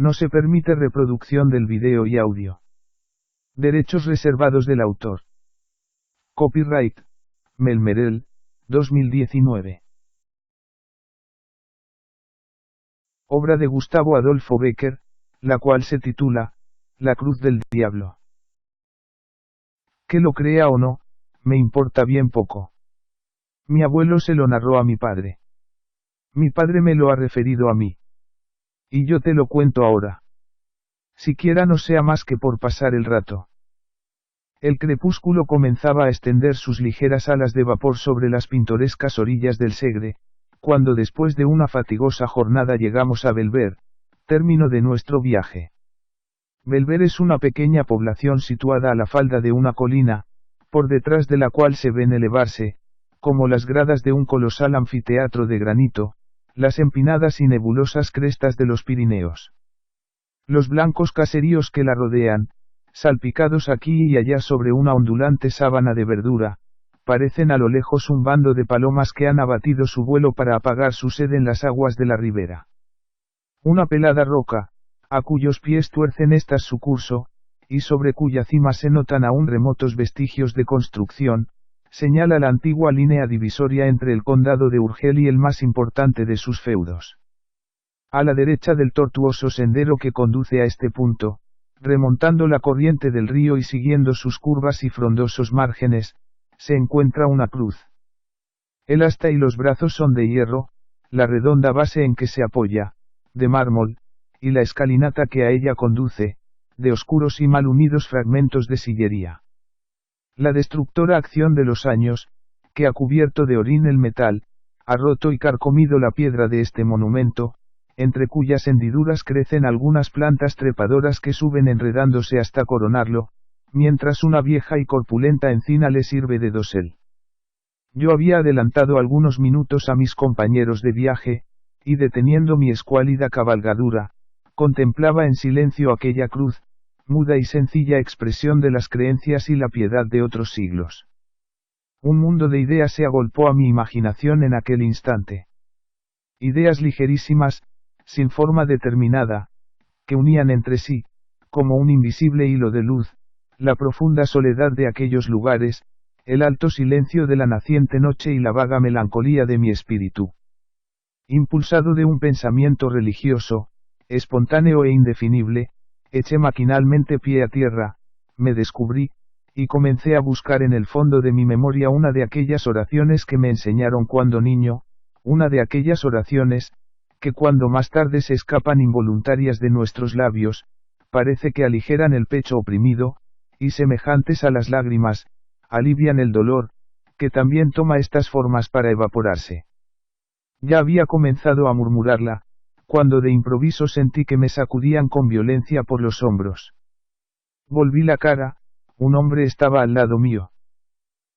No se permite reproducción del video y audio. Derechos reservados del autor. Copyright, Melmerel, 2019. Obra de Gustavo Adolfo Bécquer, la cual se titula, La cruz del diablo. Que lo crea o no, me importa bien poco. Mi abuelo se lo narró a mi padre. Mi padre me lo ha referido a mí. Y yo te lo cuento ahora. Siquiera no sea más que por pasar el rato. El crepúsculo comenzaba a extender sus ligeras alas de vapor sobre las pintorescas orillas del Segre, cuando después de una fatigosa jornada llegamos a Belver, término de nuestro viaje. Belver es una pequeña población situada a la falda de una colina, por detrás de la cual se ven elevarse, como las gradas de un colosal anfiteatro de granito, las empinadas y nebulosas crestas de los Pirineos. Los blancos caseríos que la rodean, salpicados aquí y allá sobre una ondulante sábana de verdura, parecen a lo lejos un bando de palomas que han abatido su vuelo para apagar su sed en las aguas de la ribera. Una pelada roca, a cuyos pies tuercen estas su curso, y sobre cuya cima se notan aún remotos vestigios de construcción, señala la antigua línea divisoria entre el condado de Urgel y el más importante de sus feudos. A la derecha del tortuoso sendero que conduce a este punto, remontando la corriente del río y siguiendo sus curvas y frondosos márgenes, se encuentra una cruz. El asta y los brazos son de hierro, la redonda base en que se apoya, de mármol, y la escalinata que a ella conduce, de oscuros y mal unidos fragmentos de sillería. La destructora acción de los años, que ha cubierto de orín el metal, ha roto y carcomido la piedra de este monumento, entre cuyas hendiduras crecen algunas plantas trepadoras que suben enredándose hasta coronarlo, mientras una vieja y corpulenta encina le sirve de dosel. Yo había adelantado algunos minutos a mis compañeros de viaje, y deteniendo mi escuálida cabalgadura, contemplaba en silencio aquella cruz, muda y sencilla expresión de las creencias y la piedad de otros siglos. Un mundo de ideas se agolpó a mi imaginación en aquel instante. Ideas ligerísimas, sin forma determinada, que unían entre sí, como un invisible hilo de luz, la profunda soledad de aquellos lugares, el alto silencio de la naciente noche y la vaga melancolía de mi espíritu. Impulsado de un pensamiento religioso, espontáneo e indefinible, eché maquinalmente pie a tierra, me descubrí, y comencé a buscar en el fondo de mi memoria una de aquellas oraciones que me enseñaron cuando niño, una de aquellas oraciones, que cuando más tarde se escapan involuntarias de nuestros labios, parece que aligeran el pecho oprimido, y semejantes a las lágrimas, alivian el dolor, que también toma estas formas para evaporarse. Ya había comenzado a murmurarla, cuando de improviso sentí que me sacudían con violencia por los hombros. Volví la cara, un hombre estaba al lado mío.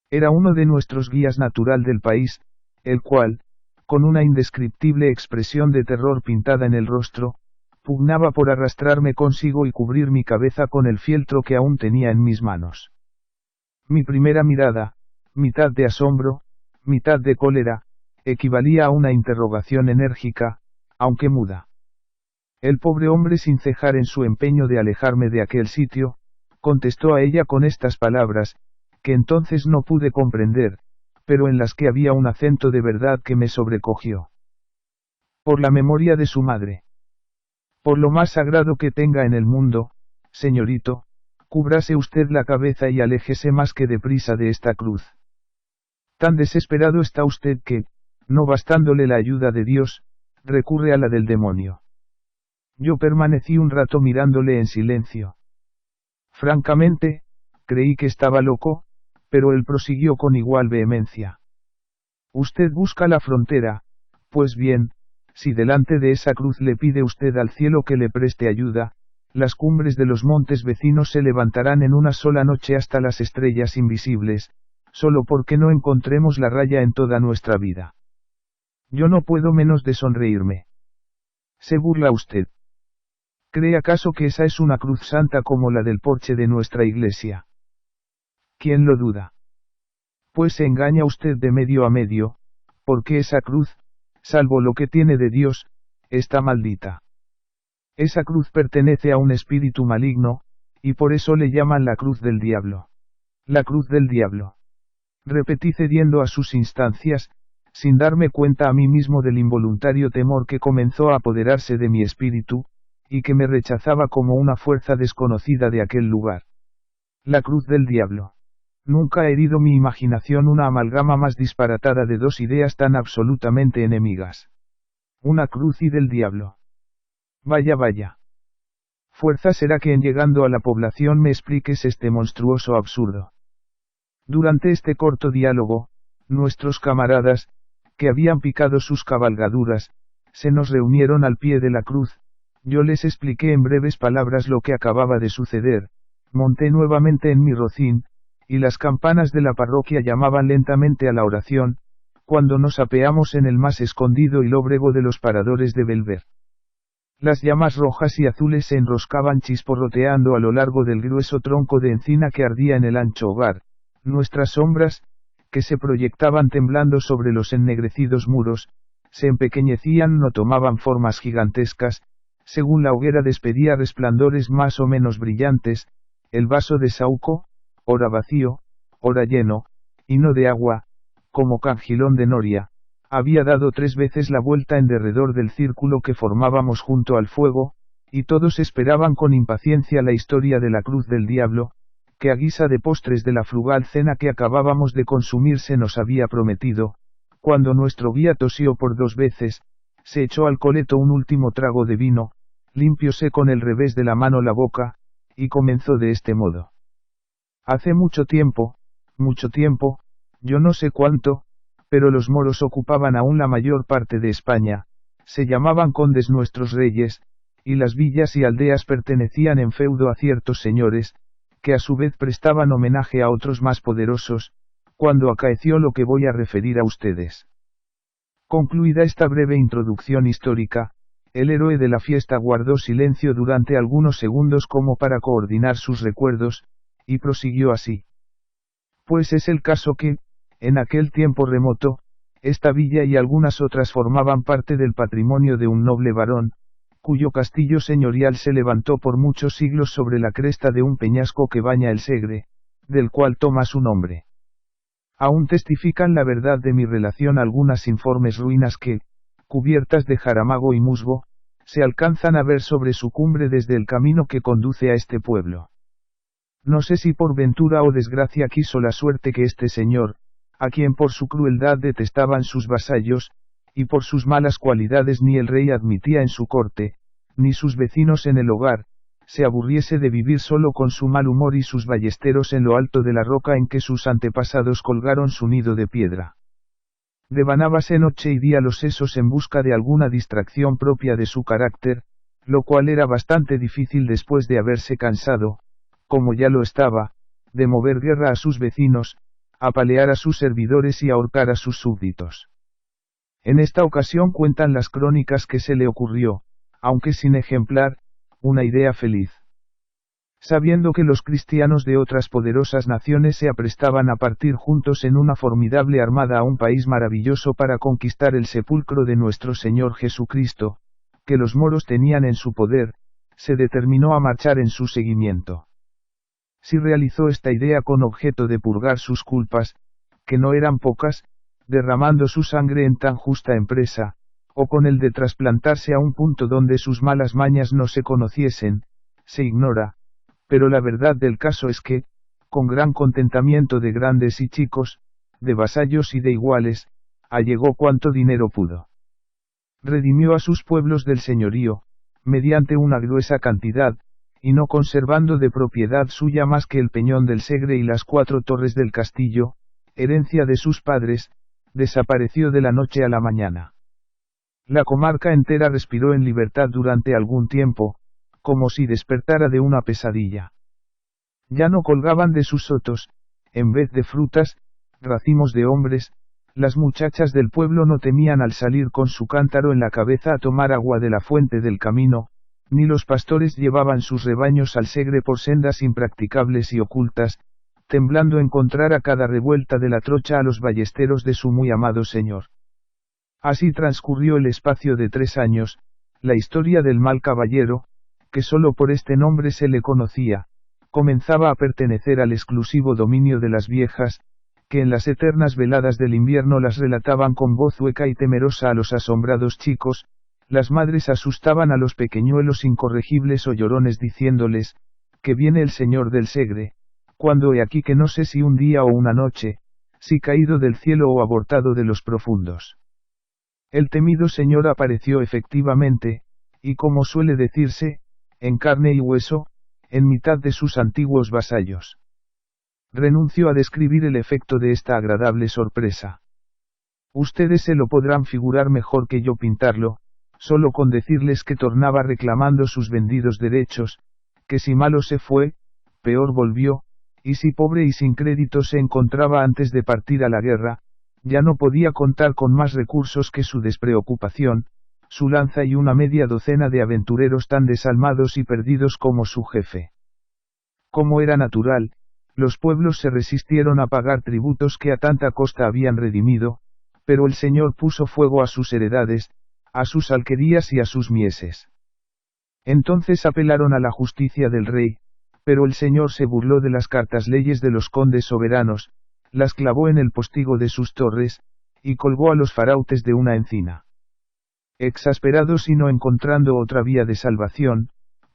Era uno de nuestros guías natural del país, el cual, con una indescriptible expresión de terror pintada en el rostro, pugnaba por arrastrarme consigo y cubrir mi cabeza con el fieltro que aún tenía en mis manos. Mi primera mirada, mitad de asombro, mitad de cólera, equivalía a una interrogación enérgica, aunque muda. El pobre hombre, sin cejar en su empeño de alejarme de aquel sitio, contestó a ella con estas palabras, que entonces no pude comprender, pero en las que había un acento de verdad que me sobrecogió. Por la memoria de su madre. Por lo más sagrado que tenga en el mundo, señorito, cúbrase usted la cabeza y aléjese más que deprisa de esta cruz. Tan desesperado está usted que, no bastándole la ayuda de Dios, recurre a la del demonio. Yo permanecí un rato mirándole en silencio. Francamente, creí que estaba loco, pero él prosiguió con igual vehemencia. Usted busca la frontera, pues bien, si delante de esa cruz le pide usted al cielo que le preste ayuda, las cumbres de los montes vecinos se levantarán en una sola noche hasta las estrellas invisibles, solo porque no encontremos la raya en toda nuestra vida. Yo no puedo menos de sonreírme. ¿Se burla usted? ¿Cree acaso que esa es una cruz santa como la del porche de nuestra iglesia? ¿Quién lo duda? Pues se engaña usted de medio a medio, porque esa cruz, salvo lo que tiene de Dios, está maldita. Esa cruz pertenece a un espíritu maligno, y por eso le llaman la cruz del diablo. La cruz del diablo. Repetí cediendo a sus instancias, sin darme cuenta a mí mismo del involuntario temor que comenzó a apoderarse de mi espíritu, y que me rechazaba como una fuerza desconocida de aquel lugar. La cruz del diablo. Nunca ha herido mi imaginación una amalgama más disparatada de dos ideas tan absolutamente enemigas. Una cruz y del diablo. Vaya, vaya. Fuerza será que en llegando a la población me expliques este monstruoso absurdo. Durante este corto diálogo, nuestros camaradas, que habían picado sus cabalgaduras, se nos reunieron al pie de la cruz. Yo les expliqué en breves palabras lo que acababa de suceder, monté nuevamente en mi rocín, y las campanas de la parroquia llamaban lentamente a la oración, cuando nos apeamos en el más escondido y lóbrego de los paradores de Belver. Las llamas rojas y azules se enroscaban chisporroteando a lo largo del grueso tronco de encina que ardía en el ancho hogar. Nuestras sombras, que se proyectaban temblando sobre los ennegrecidos muros, se empequeñecían o tomaban formas gigantescas, según la hoguera despedía resplandores más o menos brillantes, el vaso de saúco, ora vacío, ora lleno, y no de agua, como Cangilón de Noria, había dado 3 veces la vuelta en derredor del círculo que formábamos junto al fuego, y todos esperaban con impaciencia la historia de la cruz del diablo, que a guisa de postres de la frugal cena que acabábamos de consumir se nos había prometido. Cuando nuestro guía tosió por 2 veces, se echó al coleto un último trago de vino, limpióse con el revés de la mano la boca, y comenzó de este modo. Hace mucho tiempo, yo no sé cuánto, pero los moros ocupaban aún la mayor parte de España, se llamaban condes nuestros reyes, y las villas y aldeas pertenecían en feudo a ciertos señores, que a su vez prestaban homenaje a otros más poderosos, cuando acaeció lo que voy a referir a ustedes. Concluida esta breve introducción histórica, el héroe de la fiesta guardó silencio durante algunos segundos como para coordinar sus recuerdos, y prosiguió así. Pues es el caso que, en aquel tiempo remoto, esta villa y algunas otras formaban parte del patrimonio de un noble varón, cuyo castillo señorial se levantó por muchos siglos sobre la cresta de un peñasco que baña el Segre, del cual toma su nombre. Aún testifican la verdad de mi relación algunas informes ruinas que, cubiertas de jaramago y musgo, se alcanzan a ver sobre su cumbre desde el camino que conduce a este pueblo. No sé si por ventura o desgracia quiso la suerte que este señor, a quien por su crueldad detestaban sus vasallos, y por sus malas cualidades ni el rey admitía en su corte, ni sus vecinos en el hogar, se aburriese de vivir solo con su mal humor y sus ballesteros en lo alto de la roca en que sus antepasados colgaron su nido de piedra. Devanábase noche y día los sesos en busca de alguna distracción propia de su carácter, lo cual era bastante difícil después de haberse cansado, como ya lo estaba, de mover guerra a sus vecinos, apalear a sus servidores y ahorcar a sus súbditos. En esta ocasión cuentan las crónicas que se le ocurrió, aunque sin ejemplar, una idea feliz. Sabiendo que los cristianos de otras poderosas naciones se aprestaban a partir juntos en una formidable armada a un país maravilloso para conquistar el sepulcro de nuestro Señor Jesucristo, que los moros tenían en su poder, se determinó a marchar en su seguimiento. Si realizó esta idea con objeto de purgar sus culpas, que no eran pocas, derramando su sangre en tan justa empresa, o con el de trasplantarse a un punto donde sus malas mañas no se conociesen, se ignora, pero la verdad del caso es que, con gran contentamiento de grandes y chicos, de vasallos y de iguales, allegó cuanto dinero pudo. Redimió a sus pueblos del señorío, mediante una gruesa cantidad, y no conservando de propiedad suya más que el peñón del Segre y las 4 torres del castillo, herencia de sus padres, desapareció de la noche a la mañana. La comarca entera respiró en libertad durante algún tiempo, como si despertara de una pesadilla. Ya no colgaban de sus sotos, en vez de frutas, racimos de hombres, las muchachas del pueblo no temían al salir con su cántaro en la cabeza a tomar agua de la fuente del camino, ni los pastores llevaban sus rebaños al Segre por sendas impracticables y ocultas, temblando encontrar a cada revuelta de la trocha a los ballesteros de su muy amado señor. Así transcurrió el espacio de 3 años, la historia del mal caballero, que solo por este nombre se le conocía, comenzaba a pertenecer al exclusivo dominio de las viejas, que en las eternas veladas del invierno las relataban con voz hueca y temerosa a los asombrados chicos, las madres asustaban a los pequeñuelos incorregibles o llorones diciéndoles, que viene el señor del Segre, cuando he aquí que no sé si un día o una noche, si caído del cielo o abortado de los profundos. El temido señor apareció efectivamente, y como suele decirse, en carne y hueso, en mitad de sus antiguos vasallos. Renuncio a describir el efecto de esta agradable sorpresa. Ustedes se lo podrán figurar mejor que yo pintarlo, solo con decirles que tornaba reclamando sus vendidos derechos, que si malo se fue, peor volvió, y si pobre y sin crédito se encontraba antes de partir a la guerra, ya no podía contar con más recursos que su despreocupación, su lanza y una media docena de aventureros tan desalmados y perdidos como su jefe. Como era natural, los pueblos se resistieron a pagar tributos que a tanta costa habían redimido, pero el señor puso fuego a sus heredades, a sus alquerías y a sus mieses. Entonces apelaron a la justicia del rey, pero el señor se burló de las cartas leyes de los condes soberanos, las clavó en el postigo de sus torres, y colgó a los farautes de una encina. Exasperados y no encontrando otra vía de salvación,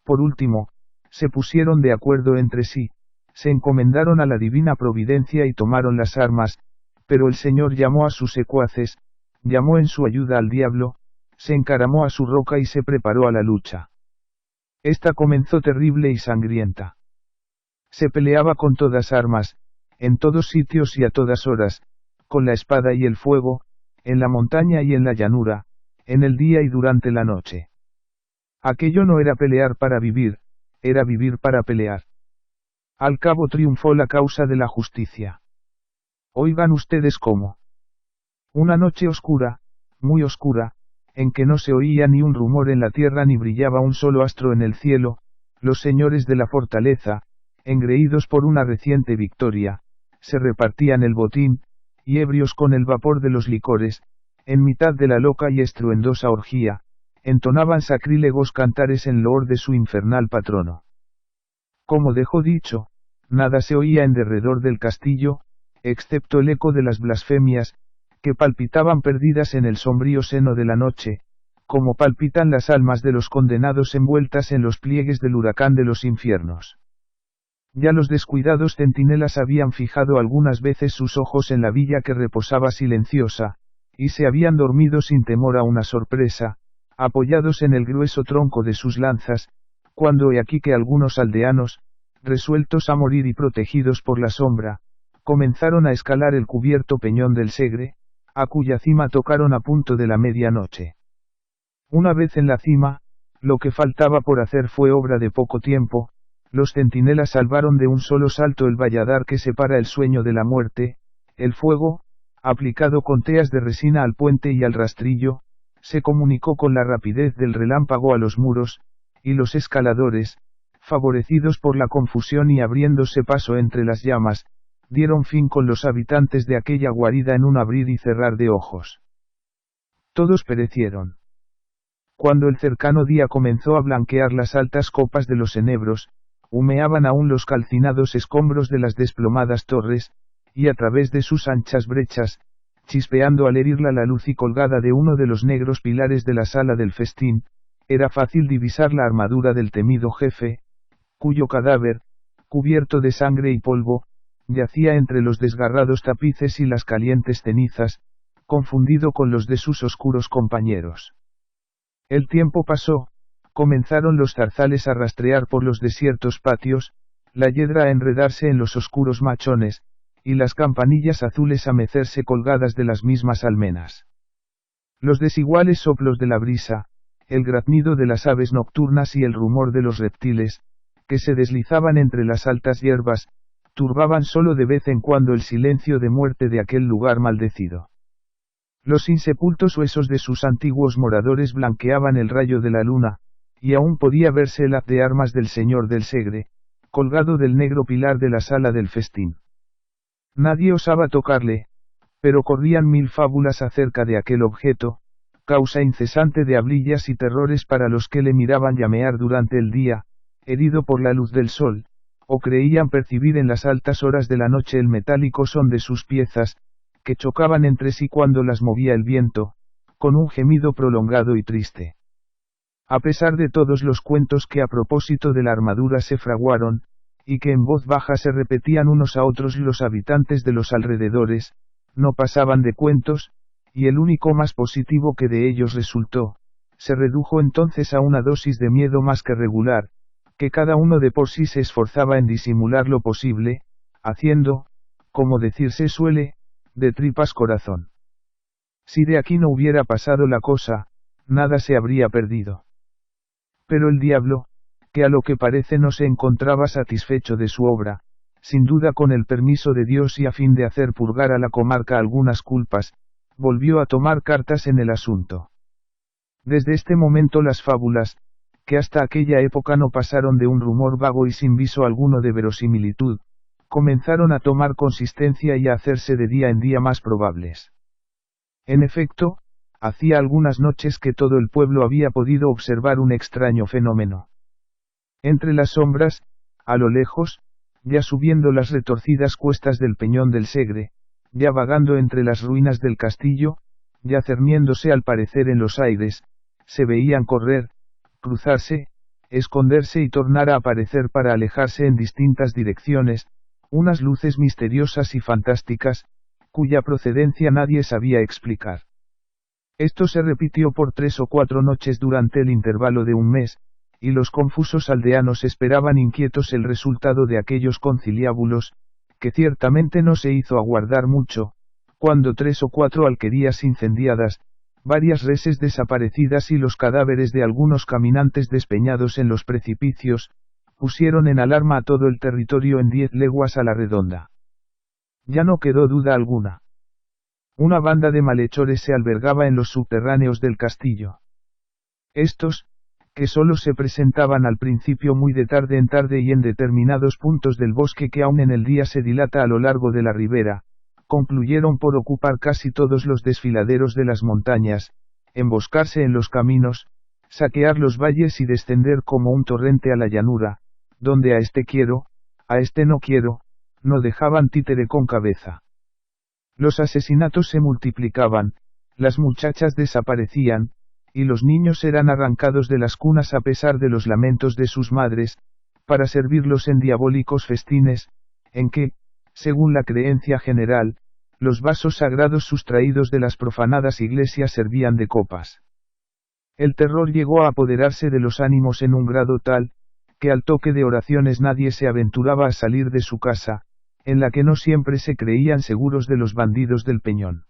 por último, se pusieron de acuerdo entre sí, se encomendaron a la divina providencia y tomaron las armas, pero el señor llamó a sus secuaces, llamó en su ayuda al diablo, se encaramó a su roca y se preparó a la lucha. Esta comenzó terrible y sangrienta. Se peleaba con todas armas, en todos sitios y a todas horas, con la espada y el fuego, en la montaña y en la llanura, en el día y durante la noche. Aquello no era pelear para vivir, era vivir para pelear. Al cabo triunfó la causa de la justicia. Oigan ustedes cómo. Una noche oscura, muy oscura, en que no se oía ni un rumor en la tierra ni brillaba un solo astro en el cielo, los señores de la fortaleza, engreídos por una reciente victoria, se repartían el botín, y ebrios con el vapor de los licores, en mitad de la loca y estruendosa orgía, entonaban sacrílegos cantares en loor de su infernal patrono. Como dejó dicho, nada se oía en derredor del castillo, excepto el eco de las blasfemias, que palpitaban perdidas en el sombrío seno de la noche, como palpitan las almas de los condenados envueltas en los pliegues del huracán de los infiernos. Ya los descuidados centinelas habían fijado algunas veces sus ojos en la villa que reposaba silenciosa, y se habían dormido sin temor a una sorpresa, apoyados en el grueso tronco de sus lanzas, cuando he aquí que algunos aldeanos, resueltos a morir y protegidos por la sombra, comenzaron a escalar el cubierto peñón del Segre, a cuya cima tocaron a punto de la medianoche. Una vez en la cima, lo que faltaba por hacer fue obra de poco tiempo, los centinelas salvaron de un solo salto el valladar que separa el sueño de la muerte, el fuego, aplicado con teas de resina al puente y al rastrillo, se comunicó con la rapidez del relámpago a los muros, y los escaladores, favorecidos por la confusión y abriéndose paso entre las llamas, dieron fin con los habitantes de aquella guarida en un abrir y cerrar de ojos. Todos perecieron. Cuando el cercano día comenzó a blanquear las altas copas de los enebros, humeaban aún los calcinados escombros de las desplomadas torres, y a través de sus anchas brechas, chispeando al herirla la luz y colgada de uno de los negros pilares de la sala del festín, era fácil divisar la armadura del temido jefe, cuyo cadáver, cubierto de sangre y polvo, yacía entre los desgarrados tapices y las calientes cenizas, confundido con los de sus oscuros compañeros. El tiempo pasó, comenzaron los zarzales a rastrear por los desiertos patios, la hiedra a enredarse en los oscuros machones, y las campanillas azules a mecerse colgadas de las mismas almenas. Los desiguales soplos de la brisa, el graznido de las aves nocturnas y el rumor de los reptiles, que se deslizaban entre las altas hierbas, turbaban solo de vez en cuando el silencio de muerte de aquel lugar maldecido. Los insepultos huesos de sus antiguos moradores blanqueaban el rayo de la luna, y aún podía verse el haz de armas del señor del Segre, colgado del negro pilar de la sala del festín. Nadie osaba tocarle, pero corrían mil fábulas acerca de aquel objeto, causa incesante de hablillas y terrores para los que le miraban llamear durante el día, herido por la luz del sol, o creían percibir en las altas horas de la noche el metálico son de sus piezas, que chocaban entre sí cuando las movía el viento, con un gemido prolongado y triste. A pesar de todos los cuentos que a propósito de la armadura se fraguaron, y que en voz baja se repetían unos a otros los habitantes de los alrededores, no pasaban de cuentos, y el único más positivo que de ellos resultó, se redujo entonces a una dosis de miedo más que regular, que cada uno de por sí se esforzaba en disimular lo posible, haciendo, como decirse suele, de tripas corazón. Si de aquí no hubiera pasado la cosa, nada se habría perdido. Pero el diablo, que a lo que parece no se encontraba satisfecho de su obra, sin duda con el permiso de Dios y a fin de hacer purgar a la comarca algunas culpas, volvió a tomar cartas en el asunto. Desde este momento las fábulas, que hasta aquella época no pasaron de un rumor vago y sin viso alguno de verosimilitud, comenzaron a tomar consistencia y a hacerse de día en día más probables. En efecto, hacía algunas noches que todo el pueblo había podido observar un extraño fenómeno. Entre las sombras, a lo lejos, ya subiendo las retorcidas cuestas del Peñón del Segre, ya vagando entre las ruinas del castillo, ya cerniéndose al parecer en los aires, se veían correr, cruzarse, esconderse y tornar a aparecer para alejarse en distintas direcciones, unas luces misteriosas y fantásticas, cuya procedencia nadie sabía explicar. Esto se repitió por 3 o 4 noches durante el intervalo de un mes, y los confusos aldeanos esperaban inquietos el resultado de aquellos conciliábulos, que ciertamente no se hizo aguardar mucho, cuando 3 o 4 alquerías incendiadas, varias reses desaparecidas y los cadáveres de algunos caminantes despeñados en los precipicios, pusieron en alarma a todo el territorio en 10 leguas a la redonda. Ya no quedó duda alguna. Una banda de malhechores se albergaba en los subterráneos del castillo. Estos, que solo se presentaban al principio muy de tarde en tarde y en determinados puntos del bosque que aún en el día se dilata a lo largo de la ribera, concluyeron por ocupar casi todos los desfiladeros de las montañas, emboscarse en los caminos, saquear los valles y descender como un torrente a la llanura, donde a este quiero, a este no quiero, no dejaban títere con cabeza. Los asesinatos se multiplicaban, las muchachas desaparecían, y los niños eran arrancados de las cunas a pesar de los lamentos de sus madres, para servirlos en diabólicos festines, en que, según la creencia general, los vasos sagrados sustraídos de las profanadas iglesias servían de copas. El terror llegó a apoderarse de los ánimos en un grado tal, que al toque de oraciones nadie se aventuraba a salir de su casa, en la que no siempre se creían seguros de los bandidos del Peñón.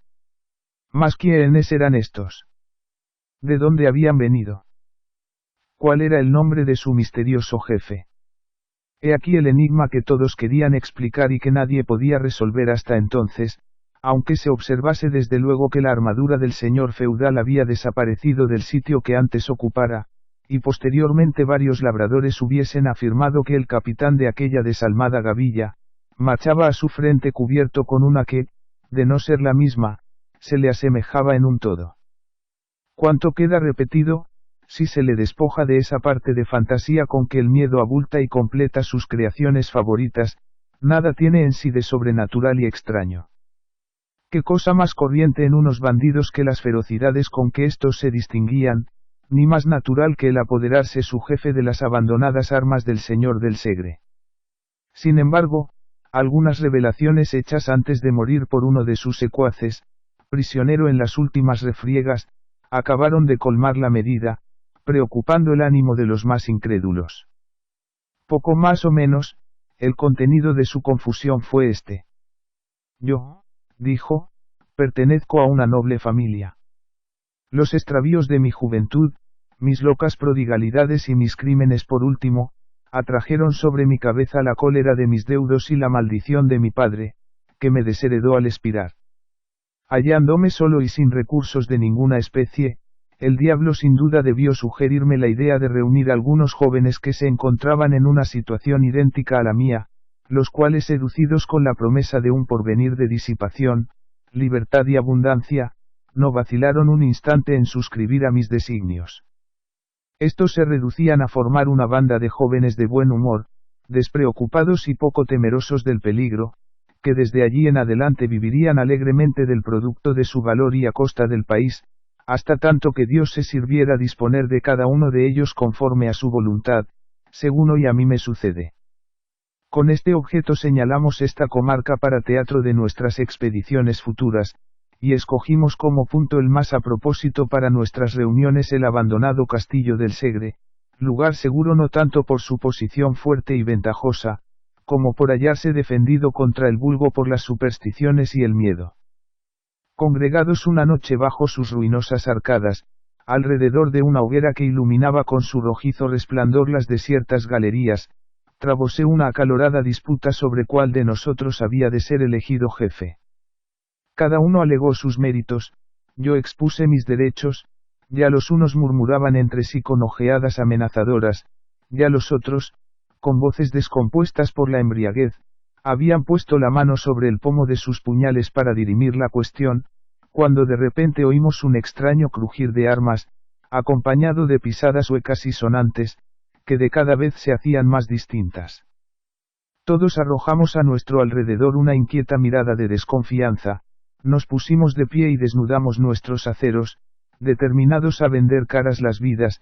¿Mas quiénes eran estos? ¿De dónde habían venido? ¿Cuál era el nombre de su misterioso jefe? He aquí el enigma que todos querían explicar y que nadie podía resolver hasta entonces, aunque se observase desde luego que la armadura del señor feudal había desaparecido del sitio que antes ocupara, y posteriormente varios labradores hubiesen afirmado que el capitán de aquella desalmada gavilla, marchaba a su frente cubierto con una que, de no ser la misma, se le asemejaba en un todo. Cuanto queda repetido, si se le despoja de esa parte de fantasía con que el miedo abulta y completa sus creaciones favoritas, nada tiene en sí de sobrenatural y extraño. ¿Qué cosa más corriente en unos bandidos que las ferocidades con que éstos se distinguían, ni más natural que el apoderarse su jefe de las abandonadas armas del señor del Segre? Sin embargo, algunas revelaciones hechas antes de morir por uno de sus secuaces, prisionero en las últimas refriegas, acabaron de colmar la medida, preocupando el ánimo de los más incrédulos. Poco más o menos, el contenido de su confusión fue este. Yo, dijo, pertenezco a una noble familia. Los extravíos de mi juventud, mis locas prodigalidades y mis crímenes por último, atrajeron sobre mi cabeza la cólera de mis deudos y la maldición de mi padre, que me desheredó al expirar. Hallándome solo y sin recursos de ninguna especie, el diablo sin duda debió sugerirme la idea de reunir algunos jóvenes que se encontraban en una situación idéntica a la mía, los cuales seducidos con la promesa de un porvenir de disipación, libertad y abundancia, no vacilaron un instante en suscribir a mis designios. Estos se reducían a formar una banda de jóvenes de buen humor, despreocupados y poco temerosos del peligro, que desde allí en adelante vivirían alegremente del producto de su valor y a costa del país, hasta tanto que Dios se sirviera disponer de cada uno de ellos conforme a su voluntad, según hoy a mí me sucede. Con este objeto señalamos esta comarca para teatro de nuestras expediciones futuras, y escogimos como punto el más a propósito para nuestras reuniones el abandonado castillo del Segre, lugar seguro no tanto por su posición fuerte y ventajosa, como por hallarse defendido contra el vulgo por las supersticiones y el miedo. Congregados una noche bajo sus ruinosas arcadas, alrededor de una hoguera que iluminaba con su rojizo resplandor las desiertas galerías, trabóse una acalorada disputa sobre cuál de nosotros había de ser elegido jefe. Cada uno alegó sus méritos, yo expuse mis derechos, ya los unos murmuraban entre sí con ojeadas amenazadoras, ya los otros, con voces descompuestas por la embriaguez, habían puesto la mano sobre el pomo de sus puñales para dirimir la cuestión, cuando de repente oímos un extraño crujir de armas, acompañado de pisadas huecas y sonantes, que de cada vez se hacían más distintas. Todos arrojamos a nuestro alrededor una inquieta mirada de desconfianza, nos pusimos de pie y desnudamos nuestros aceros, determinados a vender caras las vidas,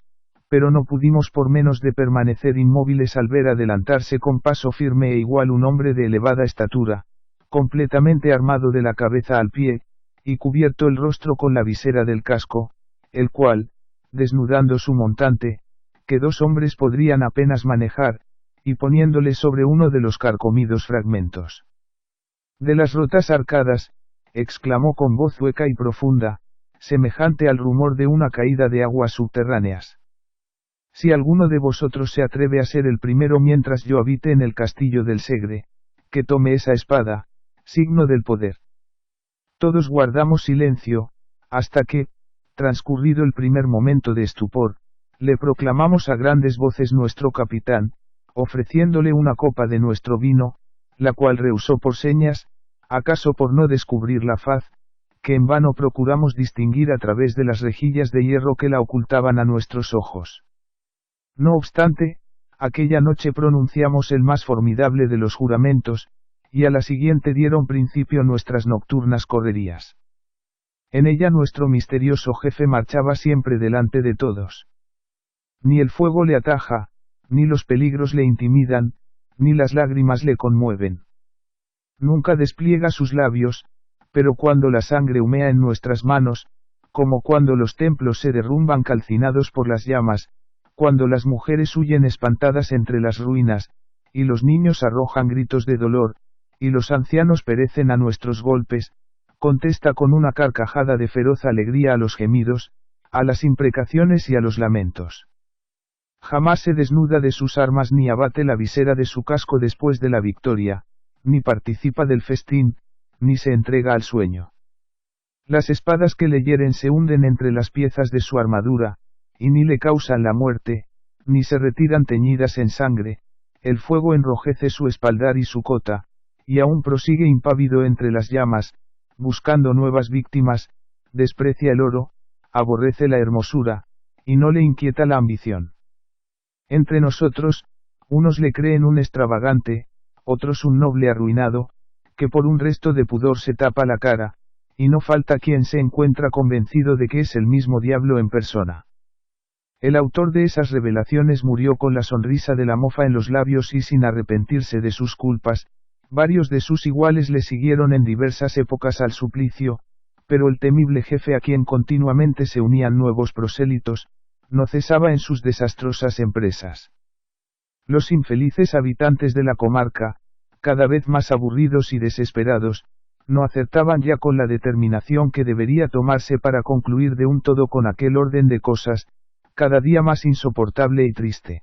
pero no pudimos por menos de permanecer inmóviles al ver adelantarse con paso firme e igual un hombre de elevada estatura, completamente armado de la cabeza al pie, y cubierto el rostro con la visera del casco, el cual, desnudando su montante, que dos hombres podrían apenas manejar, y poniéndole sobre uno de los carcomidos fragmentos de las rotas arcadas, exclamó con voz hueca y profunda, semejante al rumor de una caída de aguas subterráneas. Si alguno de vosotros se atreve a ser el primero mientras yo habite en el castillo del Segre, que tome esa espada, signo del poder. Todos guardamos silencio, hasta que, transcurrido el primer momento de estupor, le proclamamos a grandes voces nuestro capitán, ofreciéndole una copa de nuestro vino, la cual rehusó por señas, acaso por no descubrir la faz, que en vano procuramos distinguir a través de las rejillas de hierro que la ocultaban a nuestros ojos. No obstante, aquella noche pronunciamos el más formidable de los juramentos, y a la siguiente dieron principio nuestras nocturnas correrías. En ella nuestro misterioso jefe marchaba siempre delante de todos. Ni el fuego le ataja, ni los peligros le intimidan, ni las lágrimas le conmueven. Nunca despliega sus labios, pero cuando la sangre humea en nuestras manos, como cuando los templos se derrumban calcinados por las llamas, cuando las mujeres huyen espantadas entre las ruinas, y los niños arrojan gritos de dolor, y los ancianos perecen a nuestros golpes, contesta con una carcajada de feroz alegría a los gemidos, a las imprecaciones y a los lamentos. Jamás se desnuda de sus armas ni abate la visera de su casco después de la victoria, ni participa del festín, ni se entrega al sueño. Las espadas que le hieren se hunden entre las piezas de su armadura, y ni le causan la muerte, ni se retiran teñidas en sangre, el fuego enrojece su espaldar y su cota, y aún prosigue impávido entre las llamas, buscando nuevas víctimas, desprecia el oro, aborrece la hermosura, y no le inquieta la ambición. Entre nosotros, unos le creen un extravagante, otros un noble arruinado, que por un resto de pudor se tapa la cara, y no falta quien se encuentra convencido de que es el mismo diablo en persona. El autor de esas revelaciones murió con la sonrisa de la mofa en los labios y sin arrepentirse de sus culpas, varios de sus iguales le siguieron en diversas épocas al suplicio, pero el temible jefe a quien continuamente se unían nuevos prosélitos, no cesaba en sus desastrosas empresas. Los infelices habitantes de la comarca, cada vez más aburridos y desesperados, no acertaban ya con la determinación que debería tomarse para concluir de un todo con aquel orden de cosas, cada día más insoportable y triste.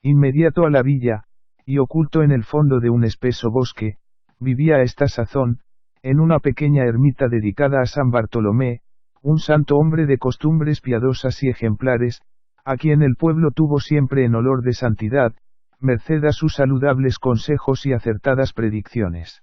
Inmediato a la villa, y oculto en el fondo de un espeso bosque, vivía a esta sazón, en una pequeña ermita dedicada a San Bartolomé, un santo hombre de costumbres piadosas y ejemplares, a quien el pueblo tuvo siempre en olor de santidad, merced a sus saludables consejos y acertadas predicciones.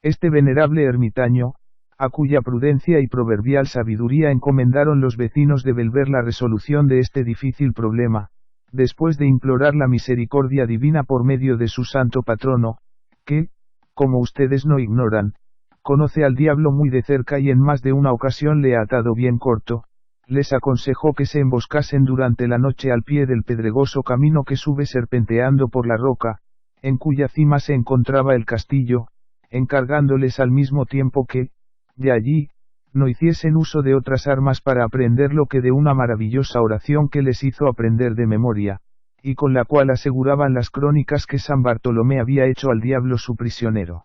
Este venerable ermitaño, a cuya prudencia y proverbial sabiduría encomendaron los vecinos de Belver la resolución de este difícil problema, después de implorar la misericordia divina por medio de su santo patrono, que, como ustedes no ignoran, conoce al diablo muy de cerca y en más de una ocasión le ha atado bien corto, les aconsejó que se emboscasen durante la noche al pie del pedregoso camino que sube serpenteando por la roca, en cuya cima se encontraba el castillo, encargándoles al mismo tiempo que, de allí, no hiciesen uso de otras armas para aprender lo que de una maravillosa oración que les hizo aprender de memoria, y con la cual aseguraban las crónicas que San Bartolomé había hecho al diablo su prisionero.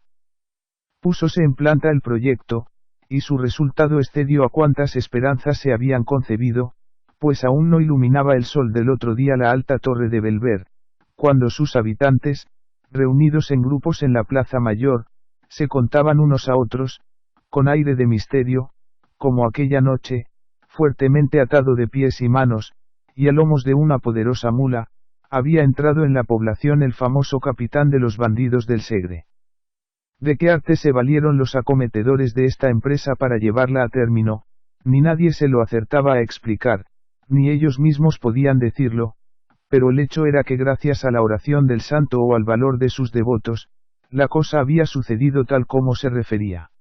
Púsose en planta el proyecto, y su resultado excedió a cuantas esperanzas se habían concebido, pues aún no iluminaba el sol del otro día la alta torre de Belver, cuando sus habitantes, reunidos en grupos en la plaza mayor, se contaban unos a otros, con aire de misterio, como aquella noche, fuertemente atado de pies y manos, y a lomos de una poderosa mula, había entrado en la población el famoso capitán de los bandidos del Segre. ¿De qué arte se valieron los acometedores de esta empresa para llevarla a término? Ni nadie se lo acertaba a explicar, ni ellos mismos podían decirlo, pero el hecho era que gracias a la oración del santo o al valor de sus devotos, la cosa había sucedido tal como se refería.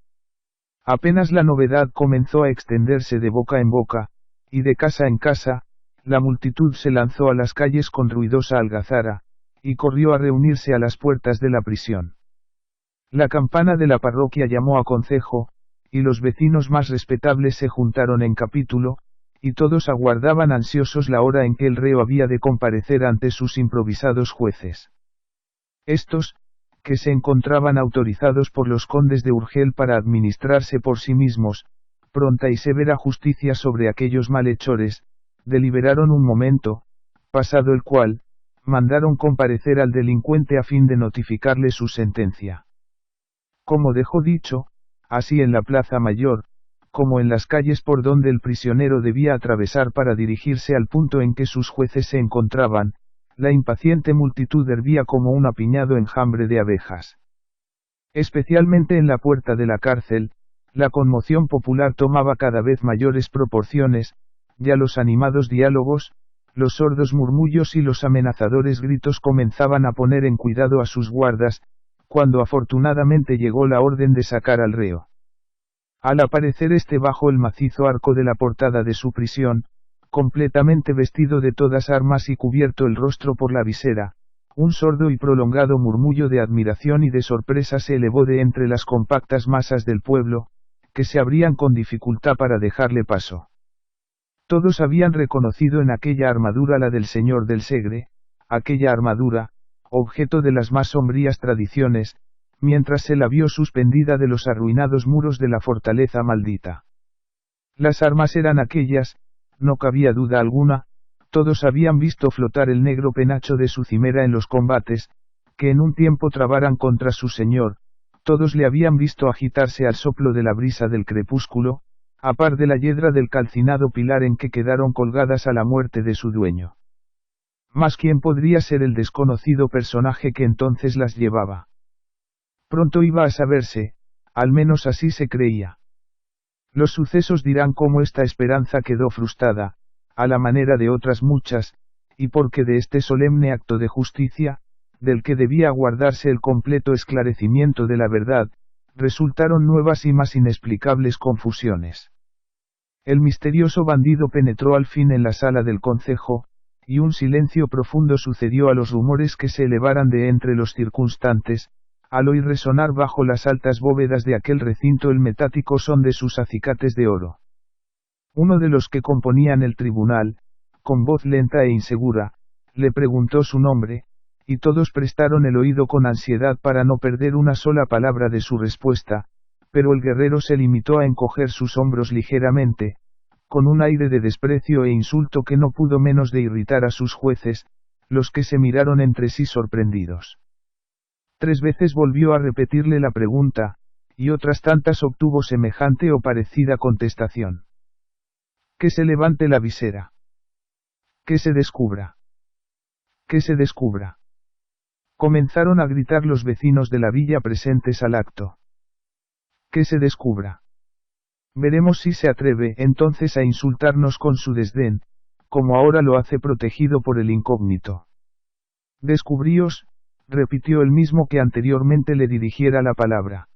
Apenas la novedad comenzó a extenderse de boca en boca, y de casa en casa, la multitud se lanzó a las calles con ruidosa algazara, y corrió a reunirse a las puertas de la prisión. La campana de la parroquia llamó a concejo, y los vecinos más respetables se juntaron en capítulo, y todos aguardaban ansiosos la hora en que el reo había de comparecer ante sus improvisados jueces. Estos, que se encontraban autorizados por los condes de Urgel para administrarse por sí mismos, pronta y severa justicia sobre aquellos malhechores, deliberaron un momento, pasado el cual, mandaron comparecer al delincuente a fin de notificarle su sentencia. Como dejó dicho, así en la plaza mayor, como en las calles por donde el prisionero debía atravesar para dirigirse al punto en que sus jueces se encontraban, la impaciente multitud hervía como un apiñado enjambre de abejas. Especialmente en la puerta de la cárcel, la conmoción popular tomaba cada vez mayores proporciones, ya los animados diálogos, los sordos murmullos y los amenazadores gritos comenzaban a poner en cuidado a sus guardas, cuando afortunadamente llegó la orden de sacar al reo. Al aparecer este bajo el macizo arco de la portada de su prisión, completamente vestido de todas armas y cubierto el rostro por la visera, un sordo y prolongado murmullo de admiración y de sorpresa se elevó de entre las compactas masas del pueblo, que se abrían con dificultad para dejarle paso. Todos habían reconocido en aquella armadura la del señor del Segre, aquella armadura, objeto de las más sombrías tradiciones, mientras se la vio suspendida de los arruinados muros de la fortaleza maldita. Las armas eran aquellas, no cabía duda alguna, todos habían visto flotar el negro penacho de su cimera en los combates, que en un tiempo trabaran contra su señor, todos le habían visto agitarse al soplo de la brisa del crepúsculo, a par de la yedra del calcinado pilar en que quedaron colgadas a la muerte de su dueño. Mas ¿quién podría ser el desconocido personaje que entonces las llevaba? Pronto iba a saberse, al menos así se creía. Los sucesos dirán cómo esta esperanza quedó frustrada, a la manera de otras muchas, y porque de este solemne acto de justicia, del que debía guardarse el completo esclarecimiento de la verdad, resultaron nuevas y más inexplicables confusiones. El misterioso bandido penetró al fin en la sala del concejo, y un silencio profundo sucedió a los rumores que se elevaran de entre los circunstantes, al oír resonar bajo las altas bóvedas de aquel recinto el metático son de sus acicates de oro. Uno de los que componían el tribunal, con voz lenta e insegura, le preguntó su nombre, y todos prestaron el oído con ansiedad para no perder una sola palabra de su respuesta, pero el guerrero se limitó a encoger sus hombros ligeramente, con un aire de desprecio e insulto que no pudo menos de irritar a sus jueces, los que se miraron entre sí sorprendidos. 3 veces volvió a repetirle la pregunta, y otras tantas obtuvo semejante o parecida contestación. Que se levante la visera. Que se descubra. Que se descubra. Comenzaron a gritar los vecinos de la villa presentes al acto. Que se descubra. Veremos si se atreve entonces a insultarnos con su desdén, como ahora lo hace protegido por el incógnito. Descubríos, repitió el mismo que anteriormente le dirigiera la palabra.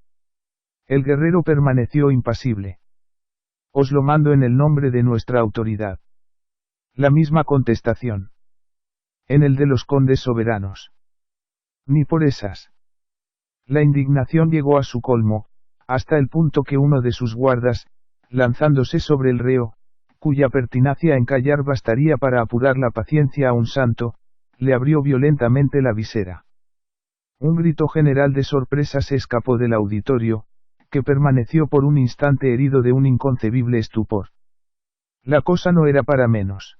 El guerrero permaneció impasible. Os lo mando en el nombre de nuestra autoridad. La misma contestación. En el de los condes soberanos. Ni por esas. La indignación llegó a su colmo, hasta el punto que uno de sus guardas, lanzándose sobre el reo, cuya pertinacia en callar bastaría para apurar la paciencia a un santo, le abrió violentamente la visera. Un grito general de sorpresa se escapó del auditorio, que permaneció por un instante herido de un inconcebible estupor. La cosa no era para menos.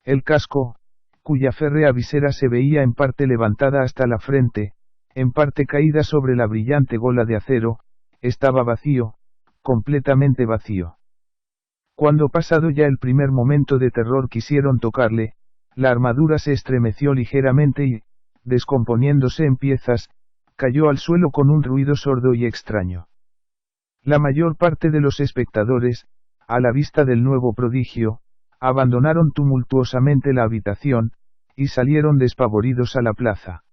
El casco, cuya férrea visera se veía en parte levantada hasta la frente, en parte caída sobre la brillante gola de acero, estaba vacío, completamente vacío. Cuando pasado ya el primer momento de terror quisieron tocarle, la armadura se estremeció ligeramente y, descomponiéndose en piezas, cayó al suelo con un ruido sordo y extraño. La mayor parte de los espectadores, a la vista del nuevo prodigio, abandonaron tumultuosamente la habitación, y salieron despavoridos a la plaza.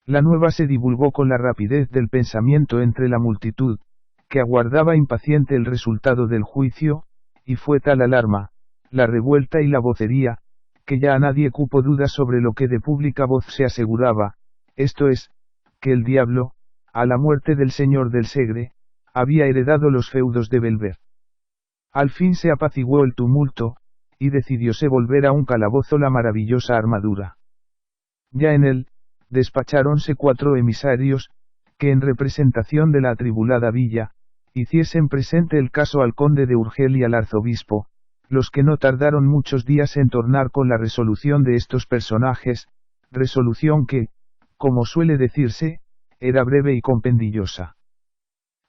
La nueva se divulgó con la rapidez del pensamiento entre la multitud, que aguardaba impaciente el resultado del juicio, y fue tal alarma, la revuelta y la vocería, que ya a nadie cupo duda sobre lo que de pública voz se aseguraba, esto es, que el diablo, a la muerte del señor del Segre, había heredado los feudos de Belver. Al fin se apaciguó el tumulto, y decidióse volver a un calabozo la maravillosa armadura. Ya en él, despacháronse 4 emisarios, que en representación de la atribulada villa, hiciesen presente el caso al conde de Urgel y al arzobispo, los que no tardaron muchos días en tornar con la resolución de estos personajes, resolución que, como suele decirse, era breve y compendillosa.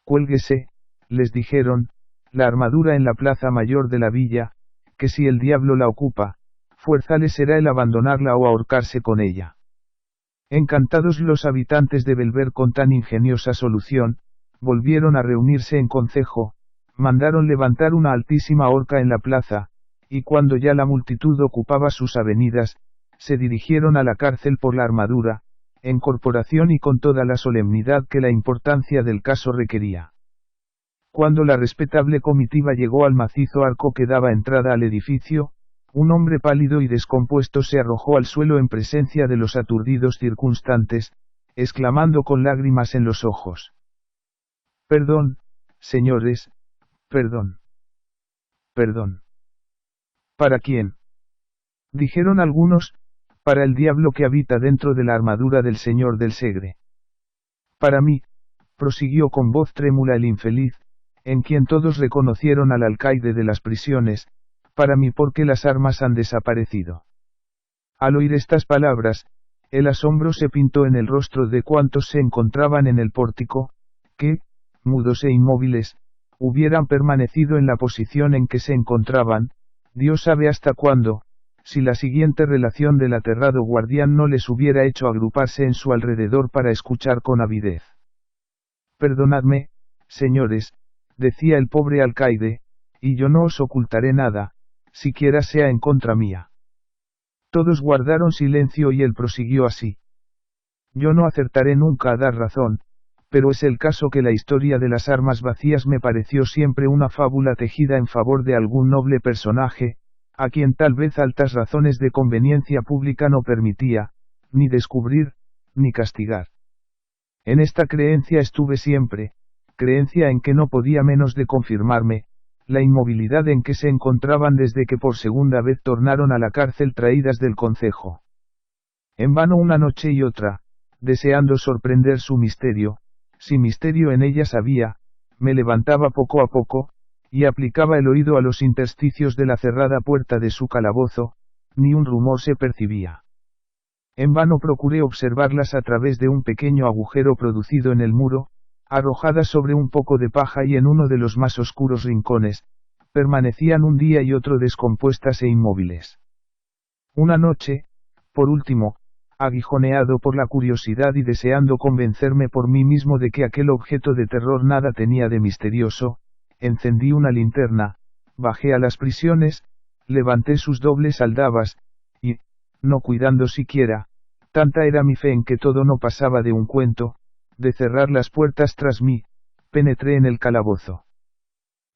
Cuélguese, les dijeron, la armadura en la plaza mayor de la villa, que si el diablo la ocupa, fuerza le será el abandonarla o ahorcarse con ella. Encantados los habitantes de Belver con tan ingeniosa solución, volvieron a reunirse en concejo, mandaron levantar una altísima horca en la plaza, y cuando ya la multitud ocupaba sus avenidas, se dirigieron a la cárcel por la armadura, en corporación y con toda la solemnidad que la importancia del caso requería. Cuando la respetable comitiva llegó al macizo arco que daba entrada al edificio, un hombre pálido y descompuesto se arrojó al suelo en presencia de los aturdidos circunstantes, exclamando con lágrimas en los ojos. Perdón, señores, perdón. Perdón. ¿Para quién? Dijeron algunos, para el diablo que habita dentro de la armadura del señor del Segre. Para mí, prosiguió con voz trémula el infeliz, en quien todos reconocieron al alcaide de las prisiones, para mí porque las armas han desaparecido. Al oír estas palabras, el asombro se pintó en el rostro de cuantos se encontraban en el pórtico, que, mudos e inmóviles, hubieran permanecido en la posición en que se encontraban, Dios sabe hasta cuándo, si la siguiente relación del aterrado guardián no les hubiera hecho agruparse en su alrededor para escuchar con avidez. Perdonadme, señores, decía el pobre alcaide, y yo no os ocultaré nada, siquiera sea en contra mía. Todos guardaron silencio y él prosiguió así. Yo no acertaré nunca a dar razón, pero es el caso que la historia de las armas vacías me pareció siempre una fábula tejida en favor de algún noble personaje, a quien tal vez altas razones de conveniencia pública no permitía, ni descubrir, ni castigar. En esta creencia estuve siempre, creencia en que no podía menos de confirmarme, la inmovilidad en que se encontraban desde que por segunda vez tornaron a la cárcel traídas del concejo. En vano una noche y otra, deseando sorprender su misterio, si misterio en ellas había, me levantaba poco a poco, y aplicaba el oído a los intersticios de la cerrada puerta de su calabozo, ni un rumor se percibía. En vano procuré observarlas a través de un pequeño agujero producido en el muro, arrojadas sobre un poco de paja y en uno de los más oscuros rincones, permanecían un día y otro descompuestas e inmóviles. Una noche, por último, aguijoneado por la curiosidad y deseando convencerme por mí mismo de que aquel objeto de terror nada tenía de misterioso, encendí una linterna, bajé a las prisiones, levanté sus dobles aldabas, y, no cuidando siquiera, tanta era mi fe en que todo no pasaba de un cuento, de cerrar las puertas tras mí, penetré en el calabozo.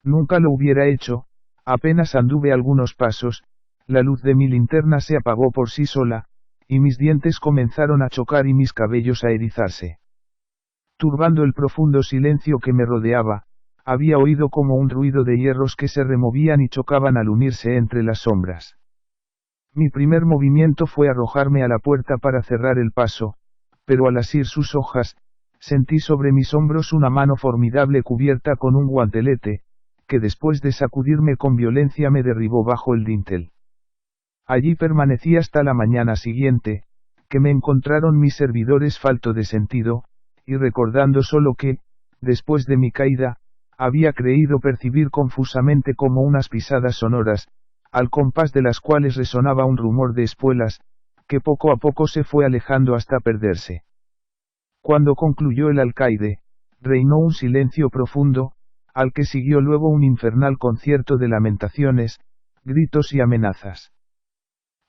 Nunca lo hubiera hecho, apenas anduve algunos pasos, la luz de mi linterna se apagó por sí sola, y mis dientes comenzaron a chocar y mis cabellos a erizarse. Turbando el profundo silencio que me rodeaba, había oído como un ruido de hierros que se removían y chocaban al unirse entre las sombras. Mi primer movimiento fue arrojarme a la puerta para cerrar el paso, pero al asir sus hojas, sentí sobre mis hombros una mano formidable cubierta con un guantelete, que después de sacudirme con violencia me derribó bajo el dintel. Allí permanecí hasta la mañana siguiente, que me encontraron mis servidores falto de sentido, y recordando solo que, después de mi caída, había creído percibir confusamente como unas pisadas sonoras, al compás de las cuales resonaba un rumor de espuelas, que poco a poco se fue alejando hasta perderse. Cuando concluyó el alcaide, reinó un silencio profundo, al que siguió luego un infernal concierto de lamentaciones, gritos y amenazas.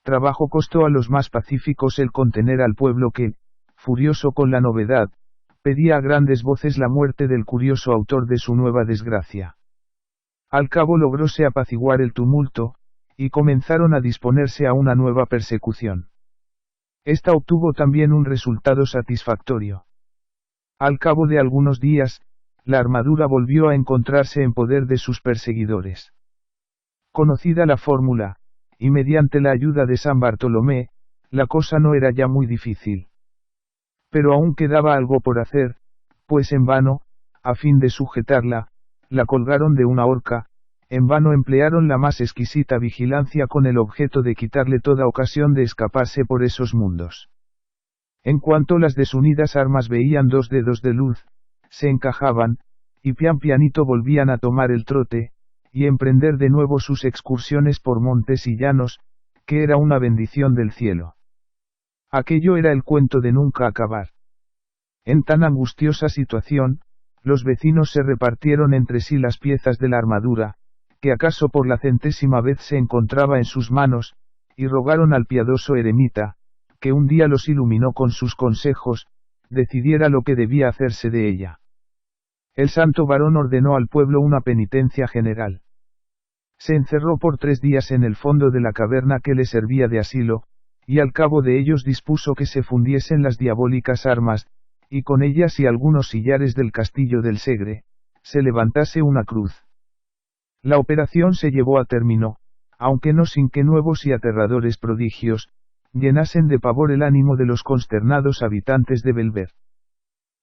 Trabajo costó a los más pacíficos el contener al pueblo que, furioso con la novedad, pedía a grandes voces la muerte del curioso autor de su nueva desgracia. Al cabo logróse apaciguar el tumulto, y comenzaron a disponerse a una nueva persecución. Esta obtuvo también un resultado satisfactorio. Al cabo de algunos días, la armadura volvió a encontrarse en poder de sus perseguidores. Conocida la fórmula, y mediante la ayuda de San Bartolomé, la cosa no era ya muy difícil. Pero aún quedaba algo por hacer, pues en vano, a fin de sujetarla, la colgaron de una horca, en vano emplearon la más exquisita vigilancia con el objeto de quitarle toda ocasión de escaparse por esos mundos. En cuanto las desunidas armas veían dos dedos de luz, se encajaban, y pian pianito volvían a tomar el trote, y emprender de nuevo sus excursiones por montes y llanos, que era una bendición del cielo. Aquello era el cuento de nunca acabar. En tan angustiosa situación, los vecinos se repartieron entre sí las piezas de la armadura, que acaso por la 100ª vez se encontraba en sus manos, y rogaron al piadoso eremita, que un día los iluminó con sus consejos, decidiera lo que debía hacerse de ella. El santo varón ordenó al pueblo una penitencia general. Se encerró por 3 días en el fondo de la caverna que le servía de asilo, y al cabo de ellos dispuso que se fundiesen las diabólicas armas, y con ellas y algunos sillares del castillo del Segre, se levantase una cruz. La operación se llevó a término, aunque no sin que nuevos y aterradores prodigios, llenasen de pavor el ánimo de los consternados habitantes de Belver.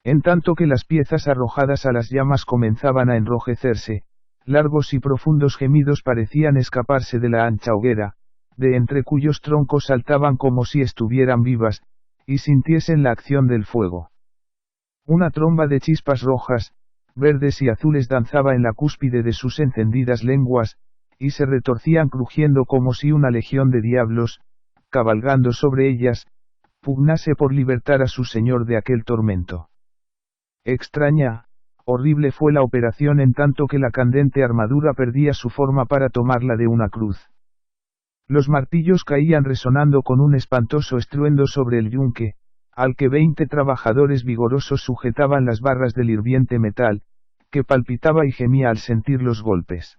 En tanto que las piezas arrojadas a las llamas comenzaban a enrojecerse, largos y profundos gemidos parecían escaparse de la ancha hoguera, de entre cuyos troncos saltaban como si estuvieran vivas, y sintiesen la acción del fuego. Una tromba de chispas rojas, verdes y azules danzaba en la cúspide de sus encendidas lenguas, y se retorcían crujiendo como si una legión de diablos, cabalgando sobre ellas, pugnase por libertar a su señor de aquel tormento. Extraña, horrible fue la operación en tanto que la candente armadura perdía su forma para tomarla de una cruz. Los martillos caían resonando con un espantoso estruendo sobre el yunque, al que 20 trabajadores vigorosos sujetaban las barras del hirviente metal, que palpitaba y gemía al sentir los golpes.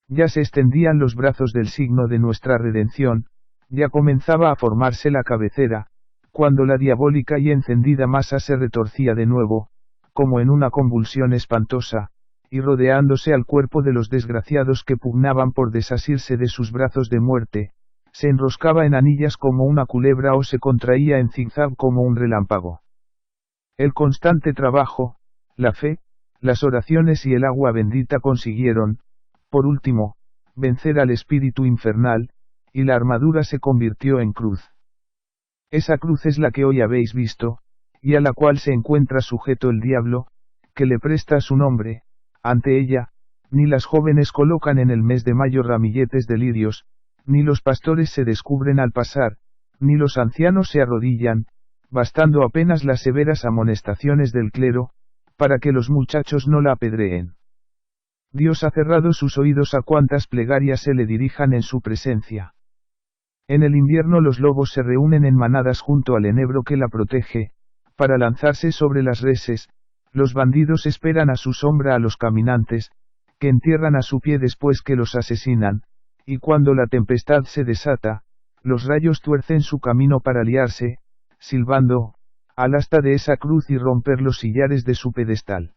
Ya se extendían los brazos del signo de nuestra redención, ya comenzaba a formarse la cabecera, cuando la diabólica y encendida masa se retorcía de nuevo, como en una convulsión espantosa, y rodeándose al cuerpo de los desgraciados que pugnaban por desasirse de sus brazos de muerte, se enroscaba en anillas como una culebra o se contraía en zigzag como un relámpago. El constante trabajo, la fe, las oraciones y el agua bendita consiguieron, por último, vencer al espíritu infernal, y la armadura se convirtió en cruz. Esa cruz es la que hoy habéis visto, y a la cual se encuentra sujeto el diablo, que le presta su nombre. Ante ella, ni las jóvenes colocan en el mes de mayo ramilletes de lirios, ni los pastores se descubren al pasar, ni los ancianos se arrodillan, bastando apenas las severas amonestaciones del clero, para que los muchachos no la apedreen. Dios ha cerrado sus oídos a cuantas plegarias se le dirijan en su presencia. En el invierno los lobos se reúnen en manadas junto al enebro que la protege, para lanzarse sobre las reses, los bandidos esperan a su sombra a los caminantes, que entierran a su pie después que los asesinan, y cuando la tempestad se desata, los rayos tuercen su camino para liarse, silbando, al asta de esa cruz y romper los sillares de su pedestal.